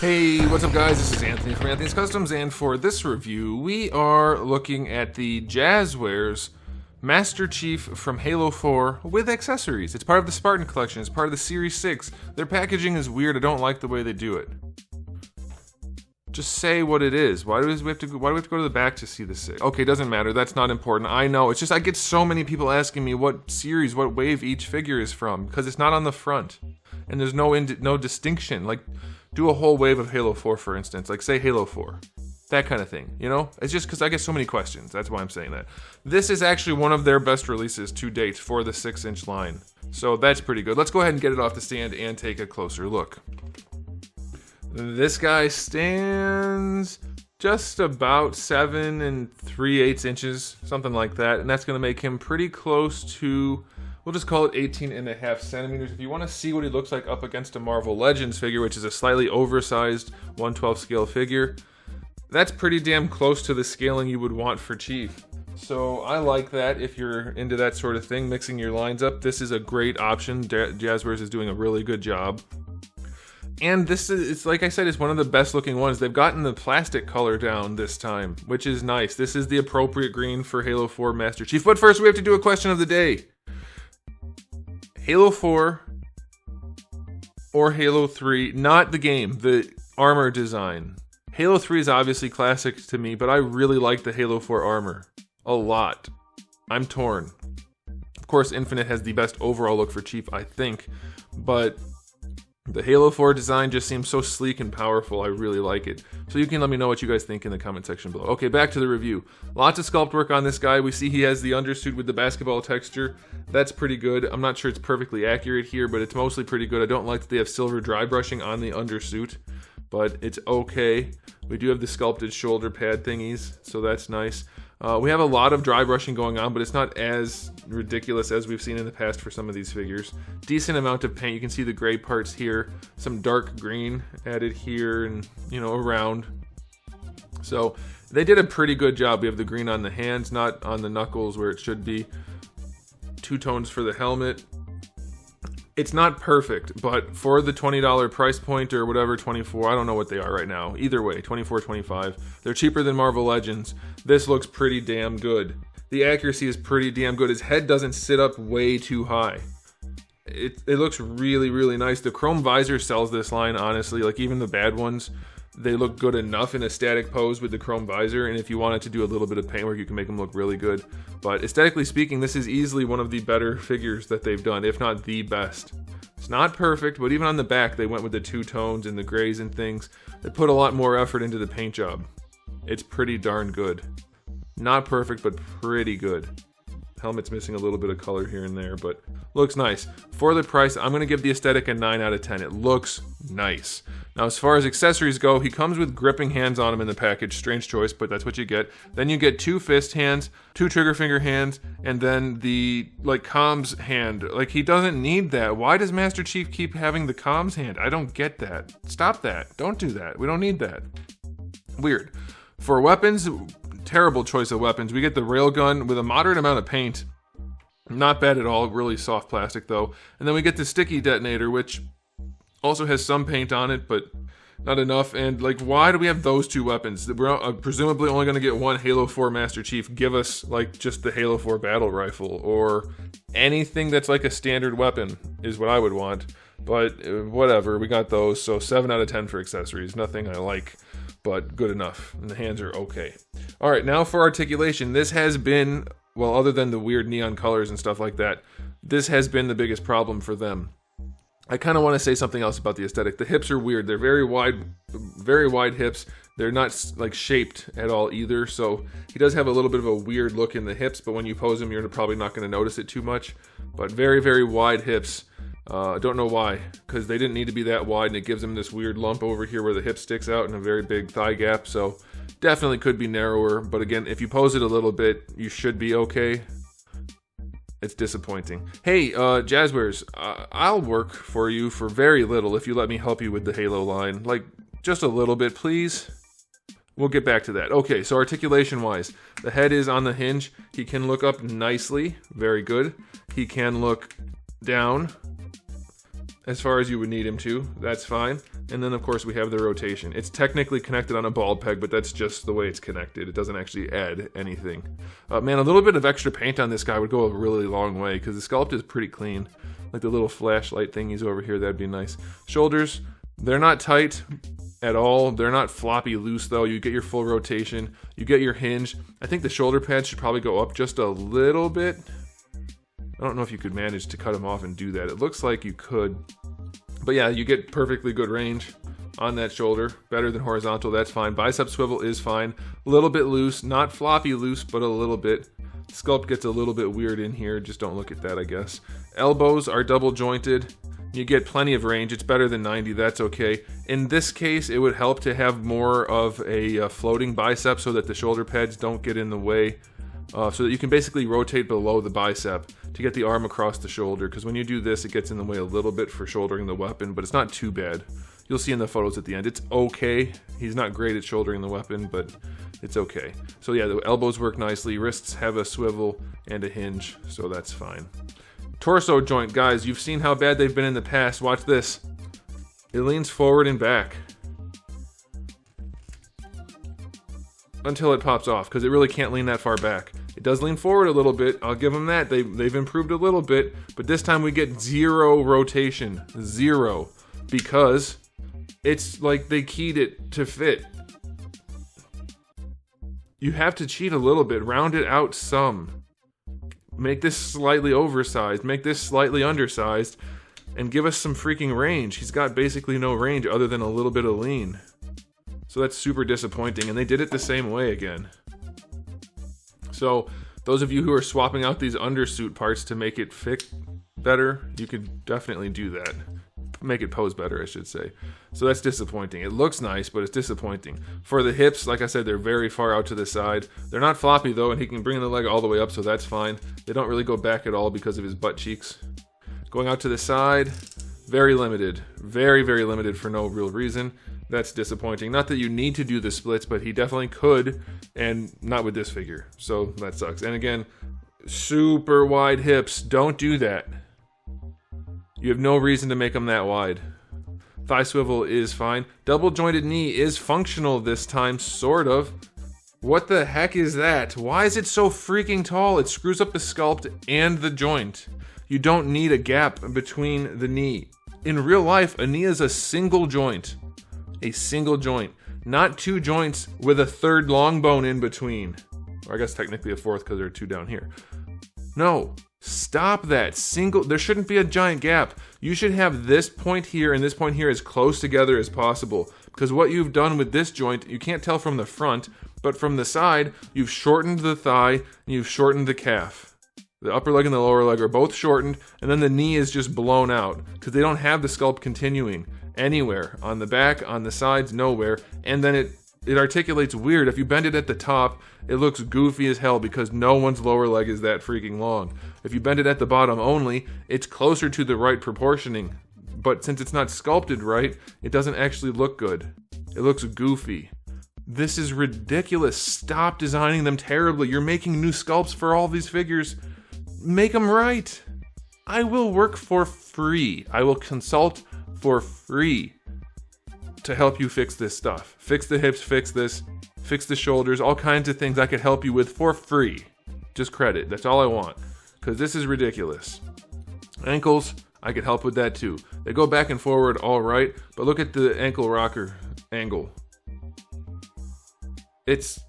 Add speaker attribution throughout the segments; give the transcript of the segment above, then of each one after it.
Speaker 1: Hey, what's up guys? This is Anthony from Anthony's Customs, and for this review, we are looking at the Jazwares Master Chief from Halo 4 with accessories. It's part of the Spartan collection, it's part of the Series 6. Their packaging is weird, I don't like the way they do it. Just say what it is. Why do we have to go to the back to see this? Okay, doesn't matter, that's not important. I know, it's just I get so many people asking me what series, what wave each figure is from, because it's not on the front. And there's no distinction. Like, do a whole wave of Halo 4, for instance. Like, say Halo 4. That kind of thing, you know? It's just because I get so many questions. That's why I'm saying that. This is actually one of their best releases to date for the 6-inch line. So that's pretty good. Let's go ahead and get it off the stand and take a closer look. This guy stands just about 7 3/8 inches, something like that. And that's going to make him pretty close to... we'll just call it 18.5 centimeters. If you want to see what he looks like up against a Marvel Legends figure, which is a slightly oversized 1/12 scale figure, that's pretty damn close to the scaling you would want for Chief. So I like that if you're into that sort of thing, mixing your lines up. This is a great option. Jazwares is doing a really good job. And this is, it's like I said, it's one of the best looking ones. They've gotten the plastic color down this time, which is nice. This is the appropriate green for Halo 4 Master Chief. But first we have to do a question of the day. Halo 4 or Halo 3, not the game, the armor design. Halo 3 is obviously classic to me, but I really like the Halo 4 armor a lot. I'm torn. Of course, Infinite has the best overall look for Chief, I think, but the Halo 4 design just seems so sleek and powerful. I really like it. So you can let me know what you guys think in the comment section below. Okay, back to the review. Lots of sculpt work on this guy. We see he has the undersuit with the basketball texture. That's pretty good. I'm not sure it's perfectly accurate here, but it's mostly pretty good. I don't like that they have silver dry brushing on the undersuit, but it's okay. We do have the sculpted shoulder pad thingies, so that's nice. We have a lot of dry brushing going on, but it's not as ridiculous as we've seen in the past for some of these figures. Decent amount of paint. You can see the gray parts here. Some dark green added here and, you know, around. So they did a pretty good job. We have the green on the hands, not on the knuckles where it should be. 2 tones for the helmet. It's not perfect, but for the $20 price point or whatever, 24, I don't know what they are right now. Either way, 24, 25. They're cheaper than Marvel Legends. This looks pretty damn good. The accuracy is pretty damn good. His head doesn't sit up way too high. It looks really, really nice. The chrome visor sells this line, honestly. Like, even the bad ones, they look good enough in a static pose with the chrome visor, and if you wanted to do a little bit of paintwork, you can make them look really good. But aesthetically speaking, this is easily one of the better figures that they've done, if not the best. It's not perfect, but even on the back, they went with the 2 tones and the grays and things. They put a lot more effort into the paint job. It's pretty darn good. Not perfect, but pretty good. Helmet's missing a little bit of color here and there, but looks nice. For the price, I'm going to give the aesthetic a 9 out of 10. It looks nice. Now, as far as accessories go, he comes with gripping hands on him in the package. Strange choice, but that's what you get. Then you get 2 fist hands, 2 trigger finger hands, and then the, like, comms hand. Like, he doesn't need that. Why does Master Chief keep having the comms hand? I don't get that. Stop that. Don't do that. We don't need that. Weird. For weapons, terrible choice of weapons. We get the railgun with a moderate amount of paint. Not bad at all. Really soft plastic, though. And then we get the sticky detonator, which also has some paint on it, but not enough. And, like, why do we have those 2 weapons? We're presumably only going to get one Halo 4 Master Chief. Give us, like, just the Halo 4 battle rifle or anything that's like a standard weapon is what I would want. But whatever, we got those. So 7 out of 10 for accessories. Nothing I like, but good enough. And the hands are okay. All right, now for articulation. This has been, well, other than the weird neon colors and stuff like that, this has been the biggest problem for them. I kind of want to say something else about the aesthetic. The hips are weird. They're very wide hips. They're not, like, shaped at all either. So he does have a little bit of a weird look in the hips, but when you pose him, you're probably not going to notice it too much. But very, very wide hips. Don't know why, because they didn't need to be that wide, and it gives him this weird lump over here where the hip sticks out and a very big thigh gap. So definitely could be narrower. But again, if you pose it a little bit, you should be okay. It's disappointing. Hey, Jazwares, I'll work for you for very little if you let me help you with the Halo line. Like, just a little bit, please. We'll get back to that. Okay, so articulation-wise, the head is on the hinge. He can look up nicely. Very good. He can look down as far as you would need him to. That's fine. And then, of course, we have the rotation. It's technically connected on a ball peg, but that's just the way it's connected. It doesn't actually add anything. Man, a little bit of extra paint on this guy would go a really long way, because the sculpt is pretty clean. Like the little flashlight thingies over here, that'd be nice. Shoulders, they're not tight at all. They're not floppy loose, though. You get your full rotation. You get your hinge. I think the shoulder pads should probably go up just a little bit. I don't know if you could manage to cut them off and do that. It looks like you could. But yeah, you get perfectly good range on that shoulder. Better than horizontal, that's fine. Bicep swivel is fine. A little bit loose, not floppy loose, but a little bit. Sculpt gets a little bit weird in here. Just don't look at that, I guess. Elbows are double jointed. You get plenty of range. It's better than 90, that's okay. In this case, it would help to have more of a floating bicep so that the shoulder pads don't get in the way. So that you can basically rotate below the bicep to get the arm across the shoulder, because when you do this, it gets in the way a little bit for shouldering the weapon, but it's not too bad. You'll see in the photos at the end, it's okay. He's not great at shouldering the weapon, but it's okay. So yeah, the elbows work nicely, wrists have a swivel and a hinge, so that's fine. Torso joint, guys, you've seen how bad they've been in the past. Watch this. It leans forward and back until it pops off, because it really can't lean that far back. It does lean forward a little bit. I'll give them that. They've improved a little bit, but this time we get zero rotation. Zero. Because it's like they keyed it to fit. You have to cheat a little bit. Round it out some. Make this slightly oversized. Make this slightly undersized. And give us some freaking range. He's got basically no range other than a little bit of lean. So that's super disappointing. And they did it the same way again. So those of you who are swapping out these undersuit parts to make it fit better, you could definitely do that. Make it pose better, I should say. So that's disappointing. It looks nice, but it's disappointing. For the hips, like I said, they're very far out to the side. They're not floppy, though, and he can bring the leg all the way up, so that's fine. They don't really go back at all because of his butt cheeks. Going out to the side, very limited. Very, very limited for no real reason. That's disappointing. Not that you need to do the splits, but he definitely could, and not with this figure. So that sucks. And again, super wide hips. Don't do that. You have no reason to make them that wide. Thigh swivel is fine. Double jointed knee is functional this time, sort of. What the heck is that? Why is it so freaking tall? It screws up the sculpt and the joint. You don't need a gap between the knee. In real life, a knee is a single joint. A single joint. Not two joints with a third long bone in between. Or I guess technically a fourth because there are two down here. No. Stop that. There shouldn't be a giant gap. You should have this point here and this point here as close together as possible. Because what you've done with this joint, you can't tell from the front, but from the side, you've shortened the thigh and you've shortened the calf. The upper leg and the lower leg are both shortened, and then the knee is just blown out because they don't have the sculpt continuing anywhere. On the back, on the sides, nowhere. And then it articulates weird. If you bend it at the top, it looks goofy as hell because no one's lower leg is that freaking long. If you bend it at the bottom only, it's closer to the right proportioning. But since it's not sculpted right, it doesn't actually look good. It looks goofy. This is ridiculous. Stop designing them terribly. You're making new sculpts for all these figures. Make them right. I will work for free. I will consult for free to help you fix this stuff. Fix the hips, fix this, fix the shoulders, all kinds of things I could help you with for free. Just credit. That's all I want. Because this is ridiculous. Ankles, I could help with that too. They go back and forward all right, but look at the ankle rocker angle. It's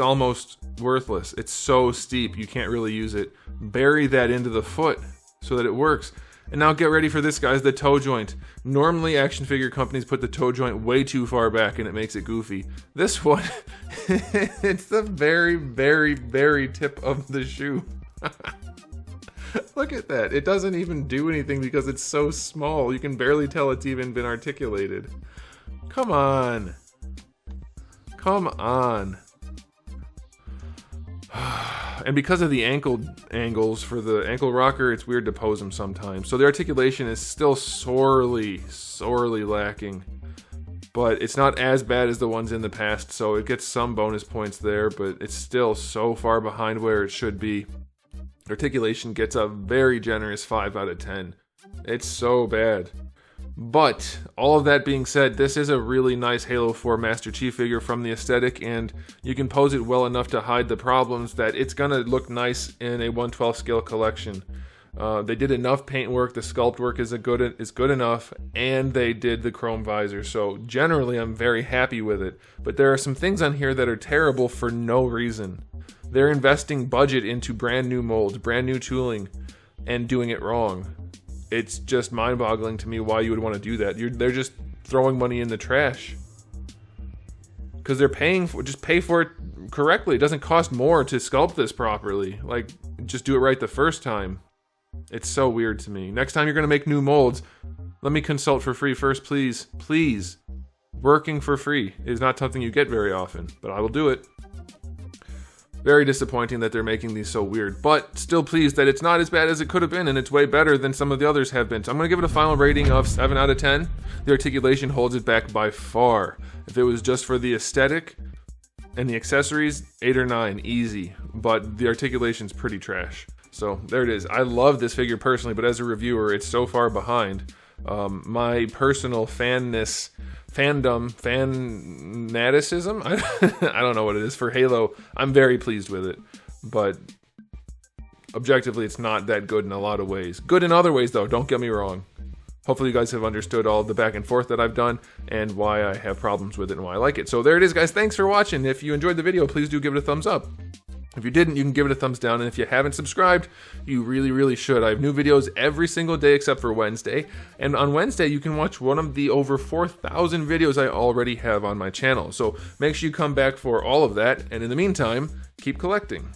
Speaker 1: almost worthless. It's so steep, you can't really use it. Bury that into the foot so that it works. And now get ready for this, guys, the toe joint. Normally, action figure companies put the toe joint way too far back and it makes it goofy. This one, it's the very, very, very tip of the shoe. Look at that. It doesn't even do anything because it's so small. You can barely tell it's even been articulated. Come on. Come on. And because of the ankle angles for the ankle rocker, it's weird to pose them sometimes. So the articulation is still sorely, sorely lacking. But it's not as bad as the ones in the past, so it gets some bonus points there, but it's still so far behind where it should be. Articulation gets a very generous 5 out of 10. It's so bad. But all of that being said, this is a really nice Halo 4 Master Chief figure from the aesthetic, and you can pose it well enough to hide the problems that it's going to look nice in a 1/12 scale collection. They did enough paint work, the sculpt work is good enough, and they did the chrome visor, so generally I'm very happy with it. But there are some things on here that are terrible for no reason. They're investing budget into brand new molds, brand new tooling, and doing it wrong. It's just mind-boggling to me why you would want to do that. They're just throwing money in the trash. Because they're paying for, just pay for it correctly. It doesn't cost more to sculpt this properly. Like, just do it right the first time. It's so weird to me. Next time you're going to make new molds, let me consult for free first, please. Please. Working for free is not something you get very often, but I will do it. Very disappointing that they're making these so weird, but still pleased that it's not as bad as it could have been, and it's way better than some of the others have been. So I'm going to give it a final rating of 7 out of 10. The articulation holds it back by far. If it was just for the aesthetic and the accessories, 8 or 9, easy. But the articulation's pretty trash. So there it is. I love this figure personally, but as a reviewer, it's so far behind. My personal fanaticism, I don't know what it is for Halo. I'm very pleased with it, but objectively it's not that good in a lot of ways. Good in other ways though, don't get me wrong. Hopefully you guys have understood all the back and forth that I've done and why I have problems with it and why I like it. So there it is, guys. Thanks for watching. If you enjoyed the video, please do give it a thumbs up. If you didn't, you can give it a thumbs down, and if you haven't subscribed, you really, really should. I have new videos every single day except for Wednesday, and on Wednesday you can watch one of the over 4,000 videos I already have on my channel. So make sure you come back for all of that, and in the meantime, keep collecting.